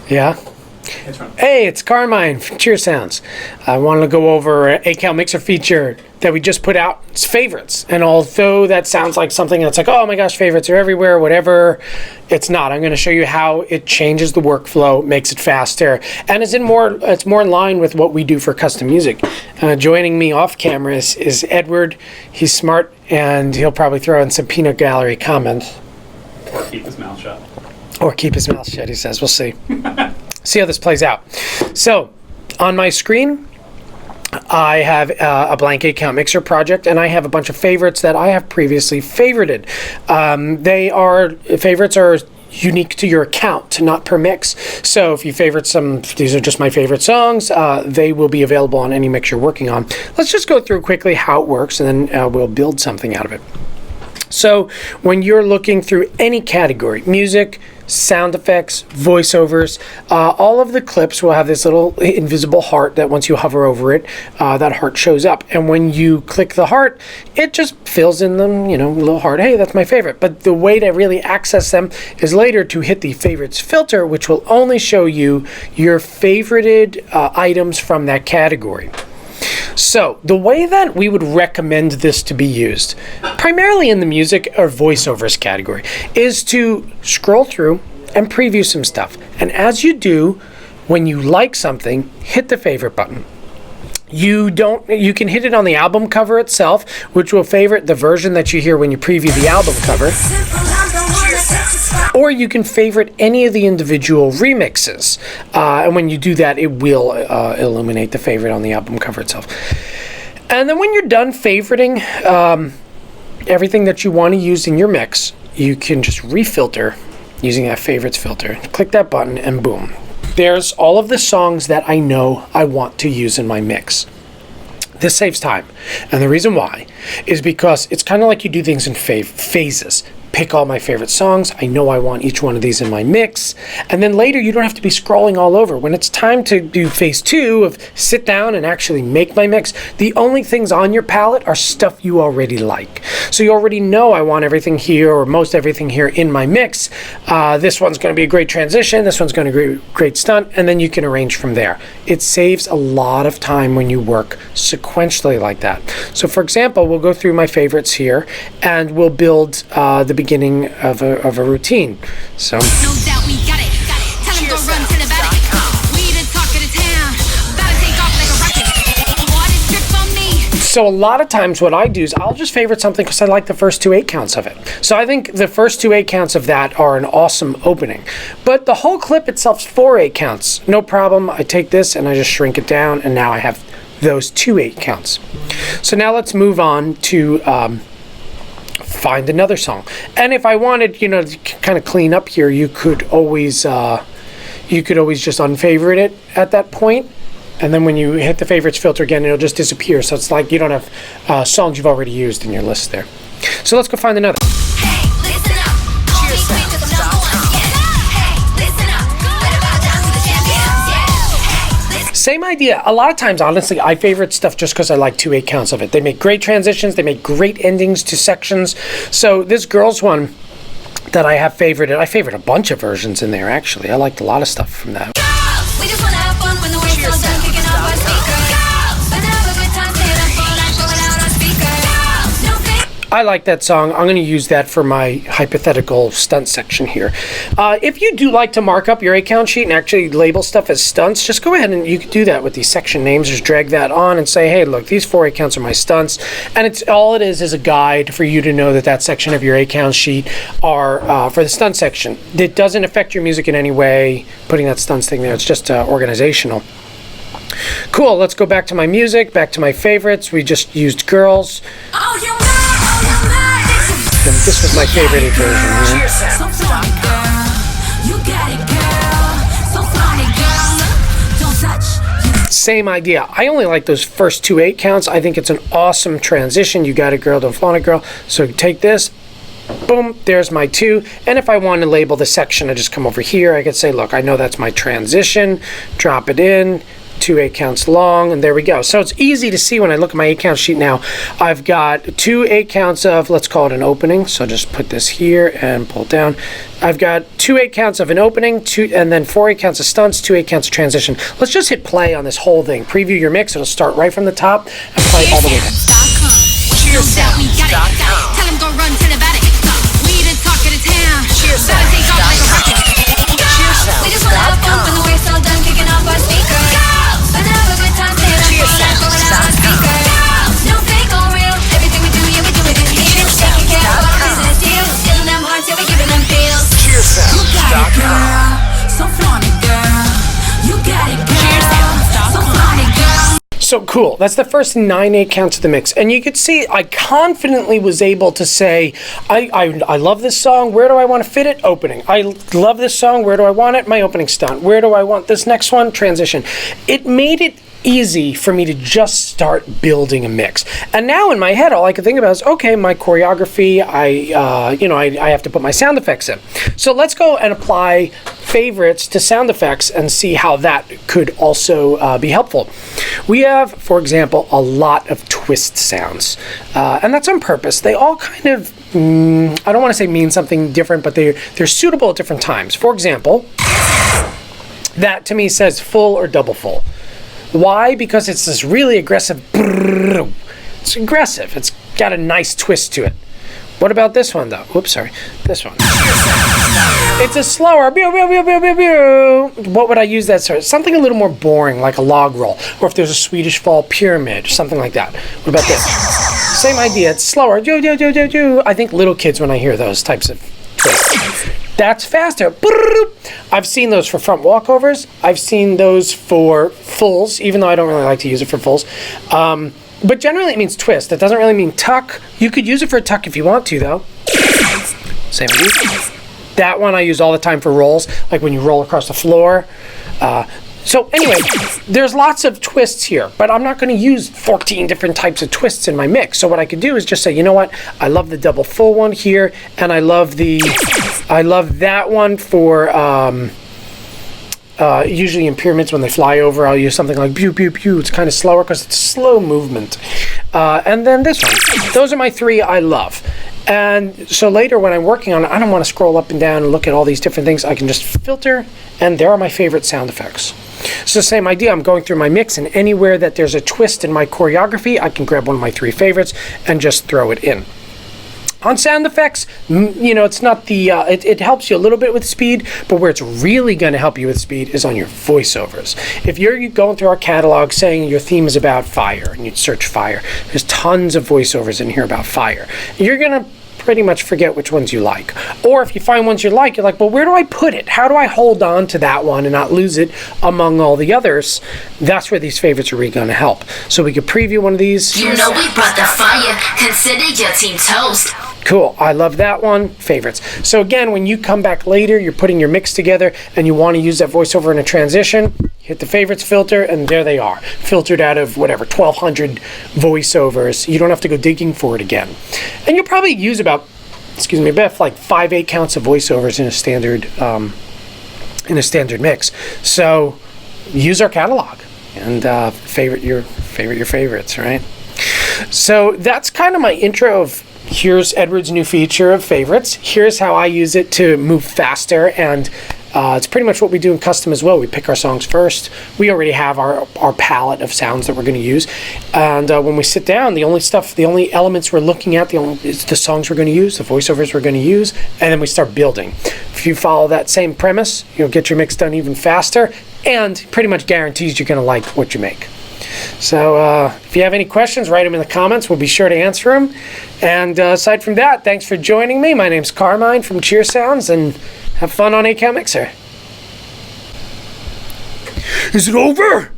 Yeah. Hey, it's Carmine from CheerSounds. I wanted to go over an 8CountMixer feature that we just put out. It's favorites. And although that sounds like something that's like, oh my gosh, favorites are everywhere, whatever, it's not. I'm going to show you how it changes the workflow, makes it faster, and it's more in line with what we do for custom music. Joining me off camera is Edward. He's smart, and he'll probably throw in some peanut gallery comments. Or keep his mouth shut. Or keep his mouth shut, he says. We'll see. See how this plays out. So, on my screen, I have a blank 8CountMixer project, and I have a bunch of favorites that I have previously favorited. Favorites are unique to your account, not per mix. So if you favorite these are just my favorite songs, they will be available on any mix you're working on. Let's just go through quickly how it works, and then we'll build something out of it. So when you're looking through any category, music, sound effects, voiceovers, all of the clips will have this little invisible heart that once you hover over it, that heart shows up. And when you click the heart, it just fills in them, a little heart. Hey, that's my favorite. But the way to really access them is later to hit the favorites filter, which will only show you your favorited items from that category. So the way that we would recommend this to be used, primarily in the music or voiceovers category, is to scroll through and preview some stuff. And as you do, when you like something, hit the favorite button. You can hit it on the album cover itself, which will favorite the version that you hear when you preview the album cover. Or you can favorite any of the individual remixes. And when you do that, it will illuminate the favorite on the album cover itself. And then when you're done favoriting everything that you want to use in your mix, you can just refilter using that favorites filter. Click that button and boom. There's all of the songs that I know I want to use in my mix. This saves time. And the reason why is because it's kind of like you do things in phases. Pick all my favorite songs. I know I want each one of these in my mix. And then later you don't have to be scrolling all over. When it's time to do phase 2 of sit down and actually make my mix, the only things on your palette are stuff you already like. So you already know I want everything here or most everything here in my mix. This one's going to be a great transition. This one's going to be a great stunt. And then you can arrange from there. It saves a lot of time when you work sequentially like that. So for example, we'll go through my favorites here and we'll build the beginning of a routine. So no doubt we got it. Tell him go run to the back. We the talk of the town. Better take off like a rocket. Water drip on me. So a lot of times what I do is I'll just favorite something because I like the first 2 8 counts of it. So I think the first 2 8 counts of that are an awesome opening. But the whole clip itself's 4 8 counts. No problem. I take this and I just shrink it down, and now I have those 2 8 counts. So now let's move on to find another song. And if I wanted, to kind of clean up here, you could always just unfavorite it at that point. And then when you hit the favorites filter again, it'll just disappear. So it's like you don't have songs you've already used in your list there. So let's go find another. Hey, listen up. Same idea. A lot of times, honestly, I favorite stuff just because I like 2 8 counts of it. They make great transitions. They make great endings to sections. So this girls one that I have favorited, I favorite a bunch of versions in there, actually. I liked a lot of stuff from that. We just wanna have fun when the waves all done kicking up our speakers. I like that song. I'm going to use that for my hypothetical stunt section here. If you do like to mark up your 8-count sheet and actually label stuff as stunts, just go ahead and you can do that with these section names. Just drag that on and say, hey, look, these 4 8-counts are my stunts. And it's all it is a guide for you to know that that section of your 8-count sheet are for the stunt section. It doesn't affect your music in any way, putting that stunts thing there. It's just organizational. Cool, let's go back to my music, back to my favorites. We just used girls. Oh, you're mad. And this was my favorite version. Same idea. I only like those first 2 8 counts. I think it's an awesome transition. You got a girl, don't flaunt a girl. So take this, boom, there's my 2. And if I want to label the section, I just come over here. I could say, look, I know that's my transition. Drop it in. 2 8 counts long, and there we go. So it's easy to see when I look at my 8 count sheet now. I've got 2 8 counts of, let's call it an opening. So just put this here and pull it down. I've got 2 8 counts of an opening, and then 4 8 counts of stunts, 2 8 counts of transition. Let's just hit play on this whole thing. Preview your mix. It'll start right from the top and play all the way down. CheerSounds.com. Tell him go run to the batter. We the talk of the town. CheerSounds.com. We just wanna have fun when the we're so done kicking off our speakers. But have a good time saying our whole life going out on speakers. No fake or real. Everything we do, yeah, we do it in here. Taking care of our business deals. Stealing them hearts, yeah, we giving them pills. CheerSounds.com. So flaunt it, girl. You got it, girl. So flaunt it, girl. So cool. That's the first 9 8 counts of the mix. And you could see I confidently was able to say, I love this song. Where do I want to fit it? Opening. I love this song. Where do I want it? My opening stunt. Where do I want this next one? Transition. It made it easy for me to just start building a mix. And now in my head, all I can think about is, okay, my choreography, I have to put my sound effects in. So let's go and apply favorites to sound effects and see how that could also be helpful. We have, for example, a lot of twist sounds, and that's on purpose. They all kind of, I don't want to say mean something different, but they're suitable at different times. For example, that to me says full or double full. Why? Because it's this really aggressive, it's aggressive. It's got a nice twist to it. What about this one though? Oops, sorry. This one. It's a slower, what would I use that sort of? Something a little more boring, like a log roll, or if there's a Swedish fall pyramid, something like that. What about this? Same idea, it's slower. I think little kids, when I hear those types of twists, that's faster. I've seen those for front walkovers. I've seen those for fulls, even though I don't really like to use it for fulls. But generally it means twist. It doesn't really mean tuck. You could use it for a tuck if you want to, though. Same idea. That one I use all the time for rolls, like when you roll across the floor. So anyway, there's lots of twists here, but I'm not going to use 14 different types of twists in my mix. So what I could do is just say, you know what? I love the double full one here, and I love that one for usually in pyramids when they fly over. I'll use something like pew pew pew. It's kind of slower because it's slow movement. And then this one. Those are my 3 I love. And so later when I'm working on it, I don't want to scroll up and down and look at all these different things. I can just filter, and there are my favorite sound effects. It's the same idea. I'm going through my mix, and anywhere that there's a twist in my choreography, I can grab one of my 3 favorites and just throw it in. On sound effects, it's not the, it helps you a little bit with speed, but where it's really going to help you with speed is on your voiceovers. If you're going through our catalog saying your theme is about fire, and you'd search fire, there's tons of voiceovers in here about fire. You're going to pretty much forget which ones you like. Or if you find ones you like, you're like, well, where do I put it? How do I hold on to that one and not lose it among all the others? That's where these favorites are really going to help. So we could preview one of these. You know we brought the fire. Consider your team toast. Cool, I love that one. Favorites. So again, when you come back later, you're putting your mix together and you want to use that voiceover in a transition, hit the favorites filter, and there they are. Filtered out of whatever, 1,200 voiceovers. You don't have to go digging for it again. And you'll probably use about, like 5 8 counts of voiceovers in a standard mix. So use our catalog and favorite your favorites, right? So that's kind of my intro of here's Edward's new feature of favorites. Here's how I use it to move faster, and it's pretty much what we do in custom as well. We pick our songs first. We already have our palette of sounds that we're going to use, and when we sit down, the only elements we're looking at, is the songs we're going to use, the voiceovers we're going to use, and then we start building. If you follow that same premise, you'll get your mix done even faster, and pretty much guarantees you're going to like what you make. So if you have any questions, write them in the comments. We'll be sure to answer them. And aside from that, thanks for joining me. My name's Carmine from CheerSounds, and have fun on 8CountMixer. Is it over?